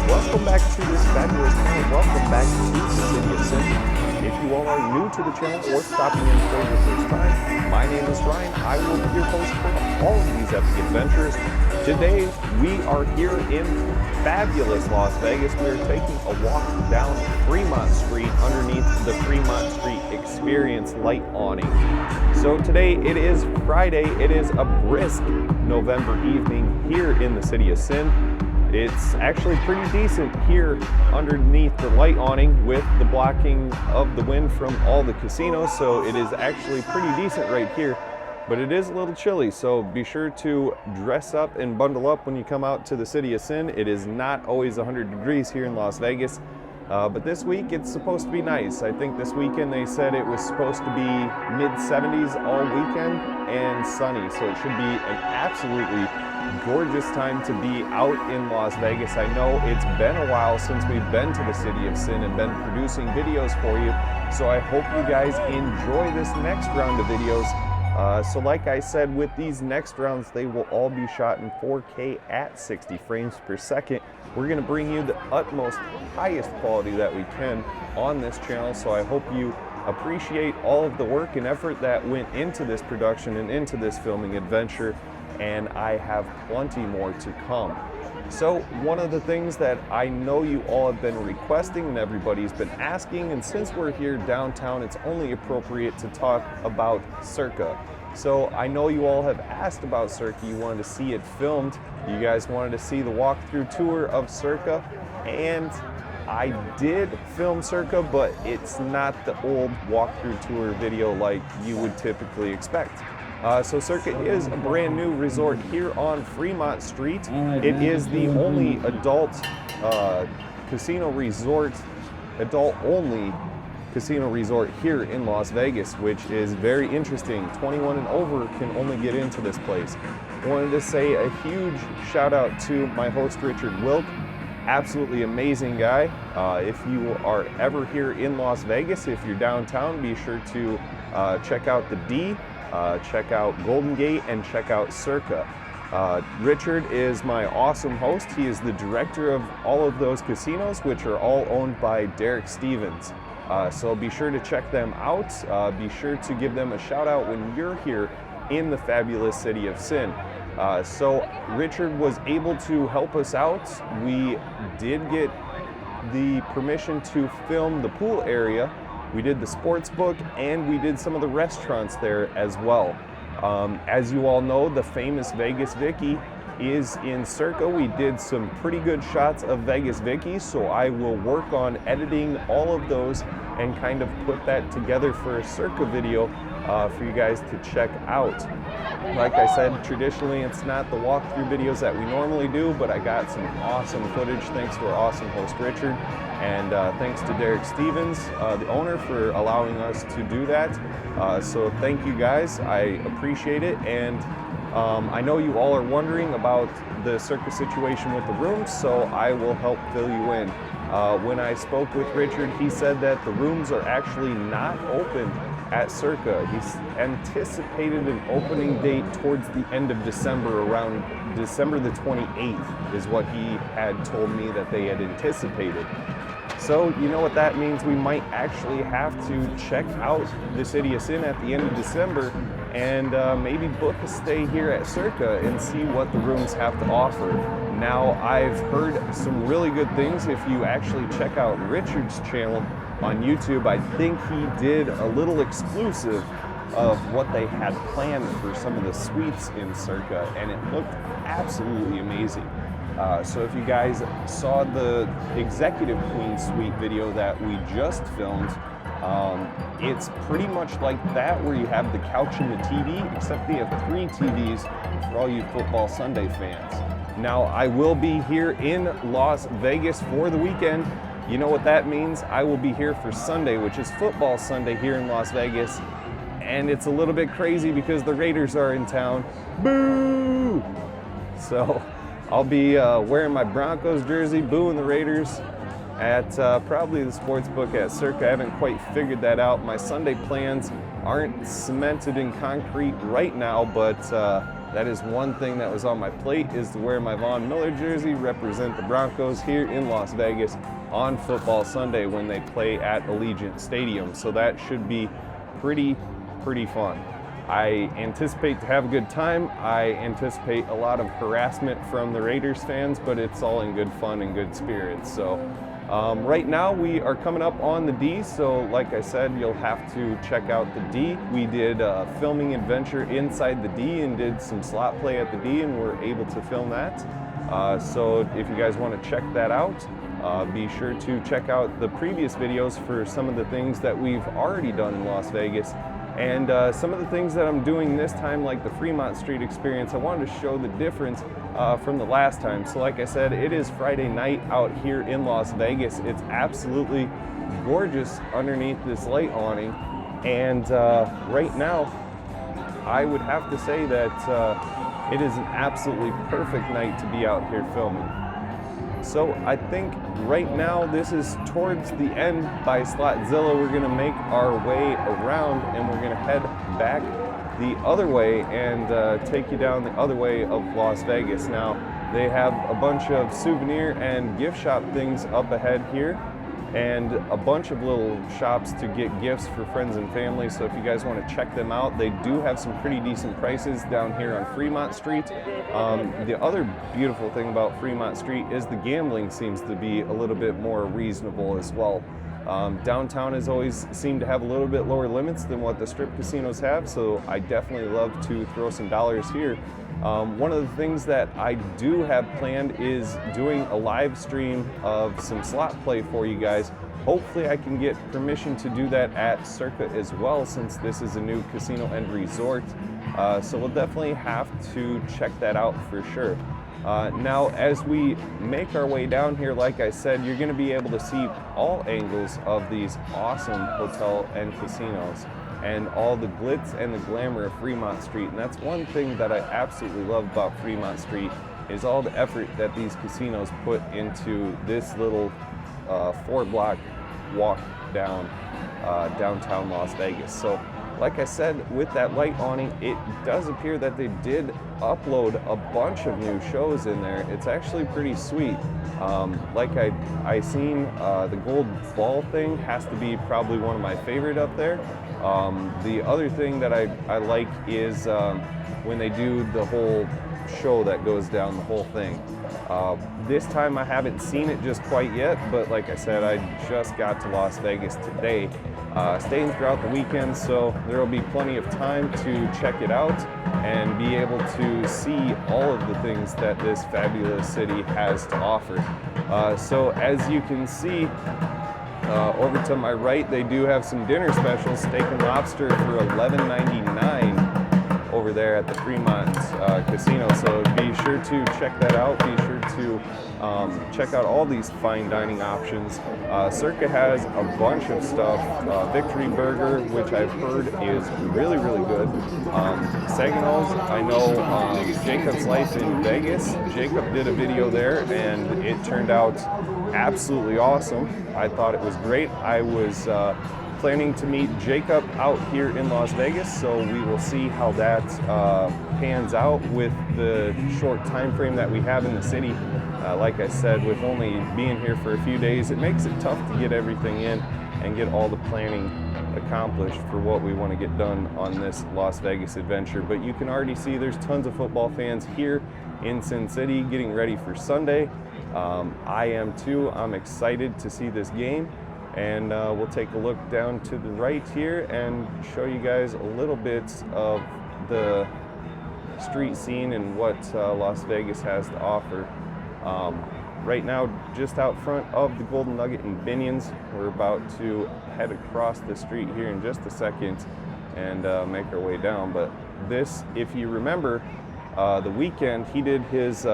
Welcome back to this fabulous channel. Welcome back to the City of Sin. If you all are new to the channel or stopping in for the first time, my name is Ryan. I will be your host for all of these epic adventures. Today, we are here in fabulous Las Vegas. We are taking a walk down Fremont Street underneath the Fremont Street Experience light awning. So today, it is Friday. It is a brisk November evening here in the City of Sin. It's actually pretty decent here underneath the light awning with the blocking of the wind from all the casinos, so it is actually pretty decent right here, but it is a little chilly, so be sure to dress up and bundle up when you come out to the City of Sin. It is not always 100 degrees here in Las Vegas, but this week it's supposed to be nice. I think this weekend they said it was supposed to be mid-70s all weekend and sunny, so it should be an absolutely gorgeous time to be out in Las Vegas. I know it's been a while since we've been to the City of Sin and been producing videos for you, so I hope you guys enjoy this next round of videos. So like I said, with these next rounds, they will all be shot in 4K at 60 frames per second. We're going to bring you the utmost, highest quality that we can on this channel, so I hope you appreciate all of the work and effort that went into this production and into this filming adventure, and I have plenty more to come. So one of the things that I know you all have been requesting and everybody's been asking, and since we're here downtown, it's only appropriate to talk about Circa. So I know you all have asked about Circa. You wanted to see it filmed. You guys wanted to see the walkthrough tour of Circa, and I did film Circa, but it's not the old walkthrough tour video like you would typically expect. So Circa is a brand new resort here on Fremont Street. It is the only adult casino resort, adult-only casino resort here in Las Vegas, which is very interesting. 21 and over can only get into this place. I wanted to say a huge shout out to my host, Richard Wilk. Absolutely amazing guy. If you are ever here in Las Vegas, if you're downtown, be sure to check out the D. Check out Golden Gate and check out Circa. Richard is my awesome host. He is the director of all of those casinos, which are all owned by Derek Stevens. So be sure to check them out. Be sure to give them a shout out when you're here in the fabulous City of Sin. So Richard was able to help us out. We did get the permission to film the pool area. We did the sports book, and we did some of the restaurants there as well. As you all know, the famous Vegas Vicky is in Circa. We did some pretty good shots of Vegas Vicky, so I will work on editing all of those and kind of put that together for a Circa video for you guys to check out. Like I said, traditionally it's not the walkthrough videos that we normally do, but I got some awesome footage thanks to our awesome host Richard, and thanks to Derek Stevens, the owner, for allowing us to do that. So thank you guys, I appreciate it, and I know you all are wondering about the Circa situation with the rooms, so I will help fill you in. When I spoke with Richard, he said that the rooms are actually not open at Circa. He's anticipated an opening date towards the end of December, around December the 28th is what he had told me that they had anticipated. So you know what that means. We might actually have to check out the City of Sin at the end of December and maybe book a stay here at Circa and see what the rooms have to offer. Now, I've heard some really good things. If you actually check out Richard's channel on YouTube, I think he did a little exclusive of what they had planned for some of the suites in Circa, and it looked absolutely amazing. So if you guys saw the Executive Queen Suite video that we just filmed, it's pretty much like that, where you have the couch and the TV, except they have 3 TVs for all you Football Sunday fans. Now, I will be here in Las Vegas for the weekend. You know what that means? I will be here for Sunday, which is Football Sunday here in Las Vegas. And it's a little bit crazy because the Raiders are in town. Boo! So I'll be wearing my Broncos jersey, booing the Raiders at probably the sports book at Circa. I haven't quite figured that out. My Sunday plans aren't cemented in concrete right now, but That is one thing that was on my plate, is to wear my Von Miller jersey, represent the Broncos here in Las Vegas on Football Sunday when they play at Allegiant Stadium. So that should be pretty fun. I anticipate to have a good time. I anticipate a lot of harassment from the Raiders fans, but it's all in good fun and good spirits. So right now we are coming up on the D, so like I said, you'll have to check out the D. We did a filming adventure inside the D and did some slot play at the D, and we're able to film that. So if you guys want to check that out, be sure to check out the previous videos for some of the things that we've already done in Las Vegas. And some of the things that I'm doing this time, like the Fremont Street experience, I wanted to show the difference from the last time. So like I said, it is Friday night out here in Las Vegas. It's absolutely gorgeous underneath this light awning. And right now, I would have to say that it is an absolutely perfect night to be out here filming. So I think right now this is towards the end by Slotzilla. We're gonna make our way around and we're gonna head back the other way and take you down the other way of Las Vegas. Now they have a bunch of souvenir and gift shop things up ahead here, and a bunch of little shops to get gifts for friends and family. So if you guys want to check them out, they do have some pretty decent prices down here on Fremont Street. The other beautiful thing about Fremont Street is the gambling seems to be a little bit more reasonable as well. Downtown has always seemed to have a little bit lower limits than what the strip casinos have, so I definitely love to throw some dollars here. One of the things that I do have planned is doing a live stream of some slot play for you guys. Hopefully I can get permission to do that at Circa as well, since this is a new casino and resort. So we'll definitely have to check that out for sure. Now, as we make our way down here, like I said, you're going to be able to see all angles of these awesome hotel and casinos and all the glitz and the glamour of Fremont Street. And that's one thing that I absolutely love about Fremont Street, is all the effort that these casinos put into this little 4-block walk down downtown Las Vegas. So like I said, with that light awning, it does appear that they did upload a bunch of new shows in there. It's actually pretty sweet. Like I seen the gold ball thing has to be probably one of my favorite up there. The other thing that I like is when they do the whole show that goes down the whole thing. This time I haven't seen it just quite yet, but like I said, I just got to Las Vegas today, staying throughout the weekend, so there will be plenty of time to check it out and be able to see all of the things that this fabulous city has to offer. So as you can see, over to my right, they do have some dinner specials, steak and lobster for $11.99 over there at the Fremont Casino. So be sure to check that out. Be sure to check out all these fine dining options. Circa has a bunch of stuff. Victory Burger, which I've heard is really good. Saginaws, I know Jacob's Life in Vegas. Jacob did a video there and it turned out absolutely awesome. I thought it was great. I was planning to meet Jacob out here in Las Vegas, so we will see how that pans out with the short time frame that we have in the city. Like I said, with only being here for a few days, it makes it tough to get everything in and get all the planning accomplished for what we want to get done on this Las Vegas adventure. But you can already see there's tons of football fans here in Sin City getting ready for Sunday. I am too. I'm excited to see this game. And we'll take a look down to the right here and show you guys a little bit of the street scene and what Las Vegas has to offer. Right now, just out front of the Golden Nugget and Binions, we're about to head across the street here in just a second and make our way down. But this, if you remember, the weekend, he did his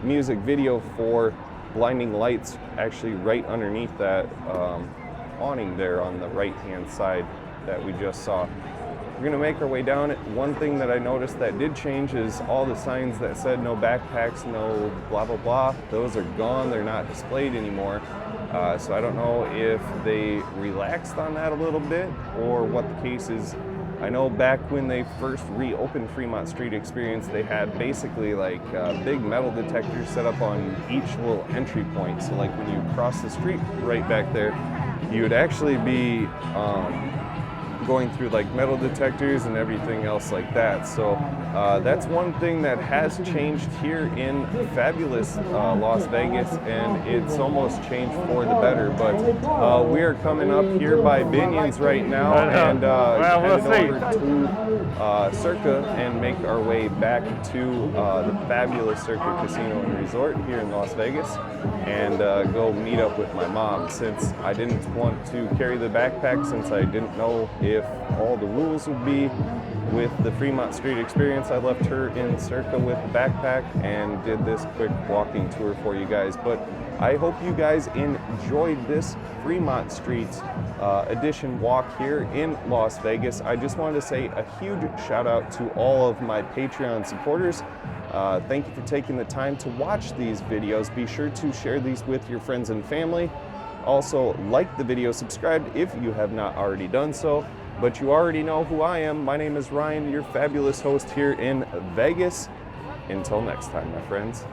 music video for Blinding Lights actually right underneath that awning there on the right-hand side that we just saw. We're gonna make our way down it. One thing that I noticed that did change is all the signs that said no backpacks, no blah, blah, blah. Those are gone, they're not displayed anymore. So I don't know if they relaxed on that a little bit or what the case is I know back when they first reopened Fremont Street Experience, they had basically like big metal detectors set up on each little entry point. So like when you cross the street right back there, you would actually be going through like metal detectors and everything else like that. So that's one thing that has changed here in fabulous Las Vegas, and it's almost changed for the better. But we are coming up here by Binion's right now, and headed over to Circa and make our way back to the fabulous Circa Casino and Resort here in Las Vegas, and go meet up with my mom, since I didn't want to carry the backpack, since I didn't know if all the rules would be with the Fremont Street Experience. I left her in Circa with the backpack and did this quick walking tour for you guys. But I hope you guys enjoyed this Fremont Street edition walk here in Las Vegas. I just wanted to say a huge shout out to all of my Patreon supporters. Thank you for taking the time to watch these videos. Be sure to share these with your friends and family. Also, like the video, subscribe if you have not already done so. But you already know who I am. My name is Ryan, your fabulous host here in Vegas. Until next time, my friends.